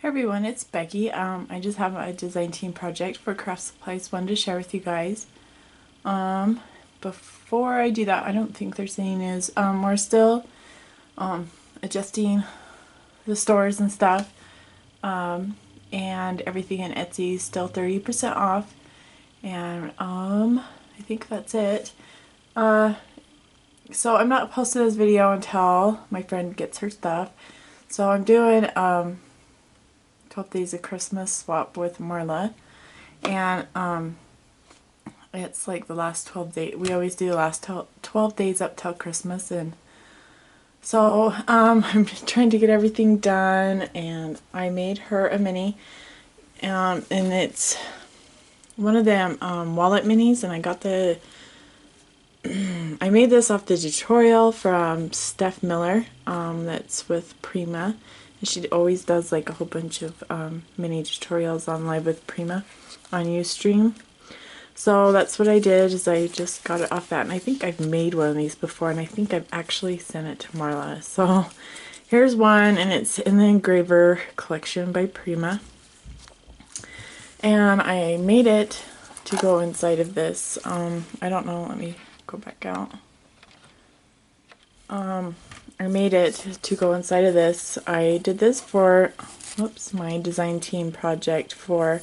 Hey everyone, it's Becky. I just have a design team project for Kraftsupplies4U to share with you guys. Before I do that, I don't think there's any news. We're still adjusting the stores and stuff, and everything in Etsy is still 30% off, and I think that's it. So I'm not posting this video until my friend gets her stuff. So I'm doing 12 Days of Christmas swap with Marla, and it's like the last 12 days. We always do the last 12 days up till Christmas, and so I'm trying to get everything done, and I made her a mini, and it's one of them wallet minis, and I got the I made this off the tutorial from Steff Miller, that's with Prima. And she always does like a whole bunch of mini tutorials on Live with Prima on Ustream. So that's what I did, is I just got it off that. And I think I've made one of these before, and I think I've actually sent it to Marla. So here's one, and it's in the engraver collection by Prima. And I made it to go inside of this. I don't know, let me go back out. I made it to go inside of this. I did this for, my design team project for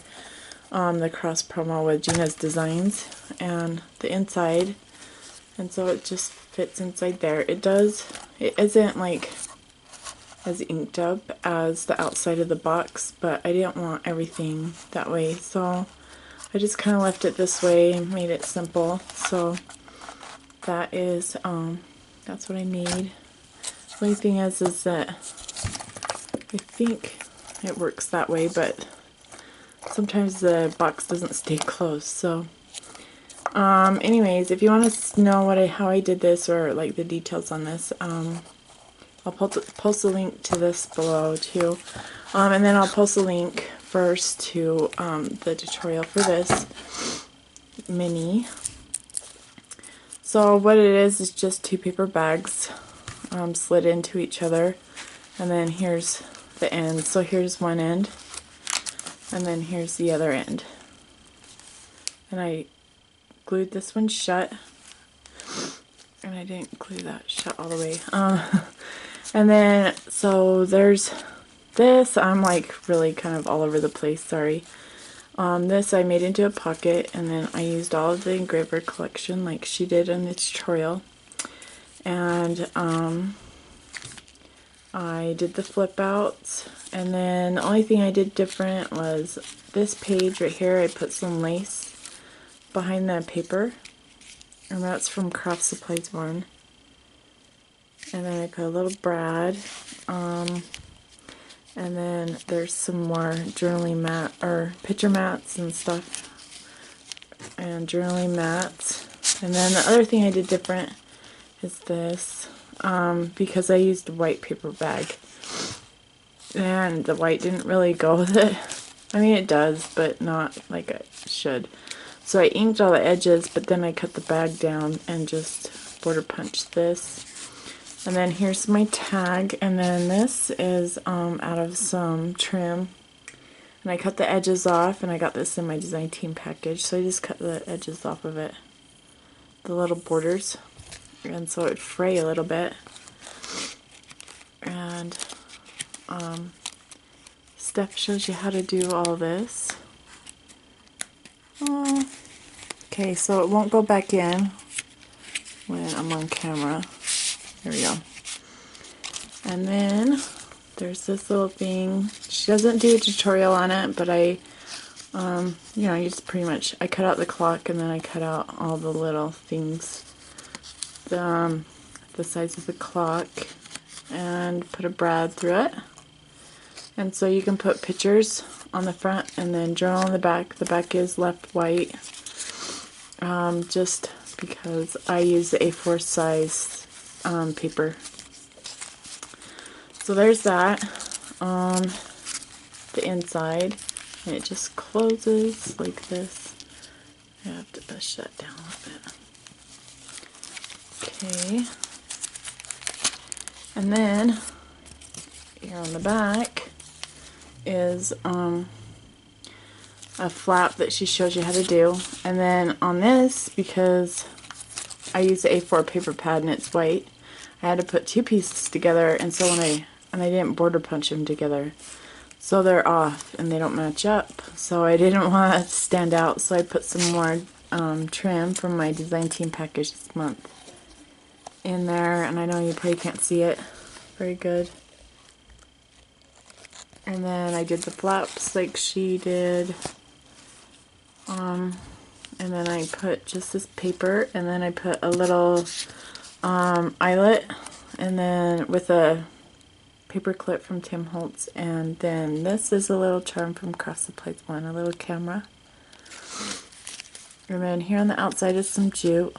the cross promo with Gina's Designs, and the inside, and so it just fits inside there. It isn't like as inked up as the outside of the box, but I didn't want everything that way, so I just kind of left it this way and made it simple. So that is that's what I made. The only thing is that I think it works that way, but sometimes the box doesn't stay closed. So anyways, if you want to know how I did this, or like the details on this, I'll post a link to this below too, and then I'll post a link first to the tutorial for this mini. So what it is just two paper bags slid into each other, and then here's the end. So here's one end, and then here's the other end. And I glued this one shut, and I didn't glue that shut all the way. And then, so there's this. I'm like really kind of all over the place, sorry. This I made into a pocket, and then I used all of the engraver collection like she did in the tutorial. And I did the flip outs, and then the only thing I did different was this page right here. I put some lace behind the paper, and that's from Kraftsupplies4U. And then I put a little brad, and then there's some more journaling mat or picture mats and stuff, and journaling mats. And then the other thing I did different is this, because I used a white paper bag, and the white didn't really go with it. I mean, it does, but not like it should. So I inked all the edges, but then I cut the bag down and just border punched this. And then here's my tag, and then this is out of some trim, and I cut the edges off, and I got this in my design team package, so I just cut the edges off of it, the little borders, and so it'd fray a little bit. And Steff shows you how to do all this. Okay, so it won't go back in when I'm on camera. There we go. And then there's this little thing. She doesn't do a tutorial on it, but I, you know, you just pretty much, I cut out the clock, and then I cut out all the little things, the size of the clock, and put a brad through it. And so you can put pictures on the front, and then journal on the back. The back is left white, just because I use the A4 size paper. So there's that, the inside, and it just closes like this. I have to shut down a little bit. Okay, and then here on the back is a flap that she shows you how to do. And then on this, because I use the A4 paper pad and it's white, I had to put two pieces together, and so when I didn't border punch them together, so they're off and they don't match up. So I didn't want it to stand out, so I put some more trim from my design team package this month in there, and I know you probably can't see it very good. And then I did the flaps like she did, and then I put just this paper, and then I put a little eyelet, and then with a paper clip from Tim Holtz, and then this is a little charm from Kraftsupplies4U, a little camera. And then here on the outside is some jute,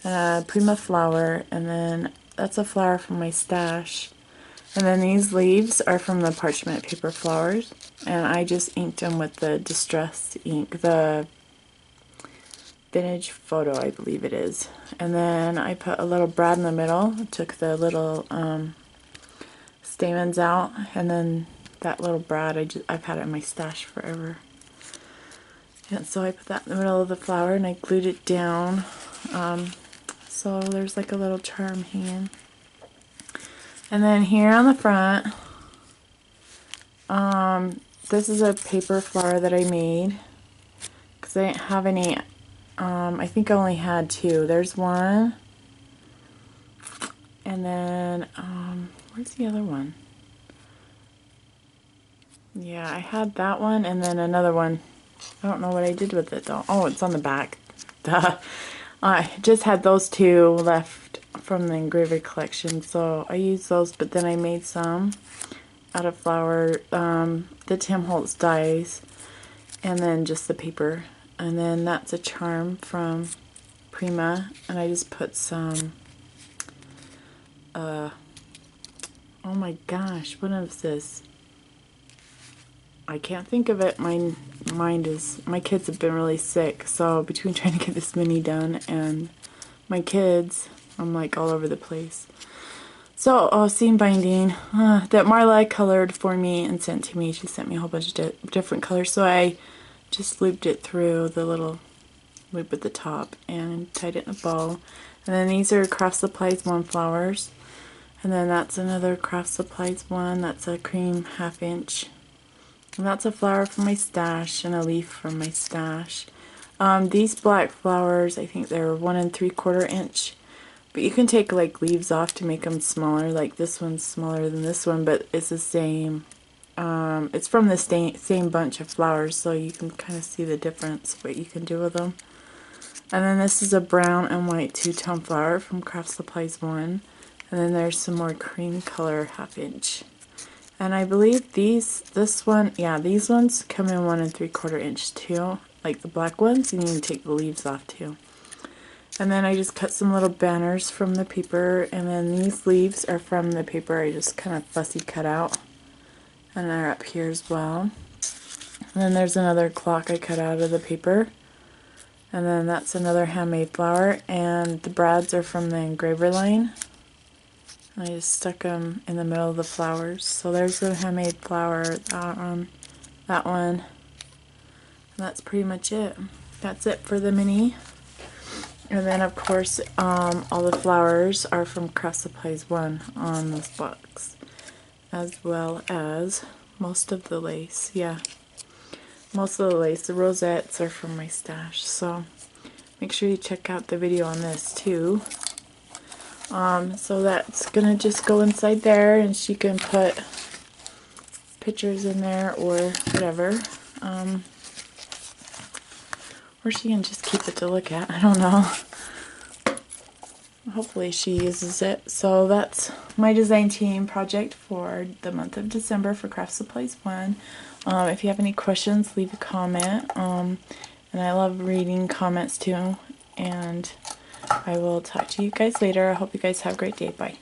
and a Prima flower, and then that's a flower from my stash. And then these leaves are from the parchment paper flowers, and I just inked them with the distress ink, the vintage photo I believe it is. And then I put a little brad in the middle, took the little stamens out, and then that little brad, I've had it in my stash forever. And so I put that in the middle of the flower and I glued it down. So there's like a little charm hanging. And then here on the front, this is a paper flower that I made because I didn't have any. I think I only had two. There's one, and then where's the other one? Yeah, I had that one and then another one. I don't know what I did with it though. Oh, it's on the back. Duh. I just had those two left from the engraver collection, so I used those, but then I made some out of flower, the Tim Holtz dies, and then just the paper. And then that's a charm from Prima, and I just put some, oh my gosh, what is this? I can't think of it. My kids have been really sick, so between trying to get this mini done and my kids, I'm like all over the place. So, seam binding that Marla colored for me and sent to me. She sent me a whole bunch of different colors, so I just looped it through the little loop at the top and tied it in a bow. And then these are Kraftsupplies4U flowers, and then that's another Kraftsupplies4U. That's a cream 1/2 inch. And that's a flower from my stash and a leaf from my stash. These black flowers, I think they're 1 3/4 inch. But you can take like leaves off to make them smaller. Like this one's smaller than this one, but it's the same. It's from the same bunch of flowers, so you can kind of see the difference, what you can do with them. And then this is a brown and white 2-tone flower from Kraftsupplies4U. And then there's some more cream color 1/2 inch. And I believe these ones come in 1 3/4 inch too, like the black ones, and you can take the leaves off too. And then I just cut some little banners from the paper, and then these leaves are from the paper I just kind of fussy cut out, and they're up here as well. And then there's another clock I cut out of the paper, and then that's another handmade flower, and the brads are from the engraver line. I just stuck them in the middle of the flowers. So there's the handmade flower, that one. And that's pretty much it. That's it for the mini. And then of course, all the flowers are from Kraftsupplies4U on this box, as well as most of the lace. Yeah, most of the lace. The rosettes are from my stash. So make sure you check out the video on this too. So that's gonna just go inside there, and she can put pictures in there or whatever, or she can just keep it to look at. I don't know. Hopefully she uses it. So that's my design team project for the month of December for Kraftsupplies4U. If you have any questions, leave a comment. And I love reading comments too. And I will talk to you guys later. I hope you guys have a great day. Bye.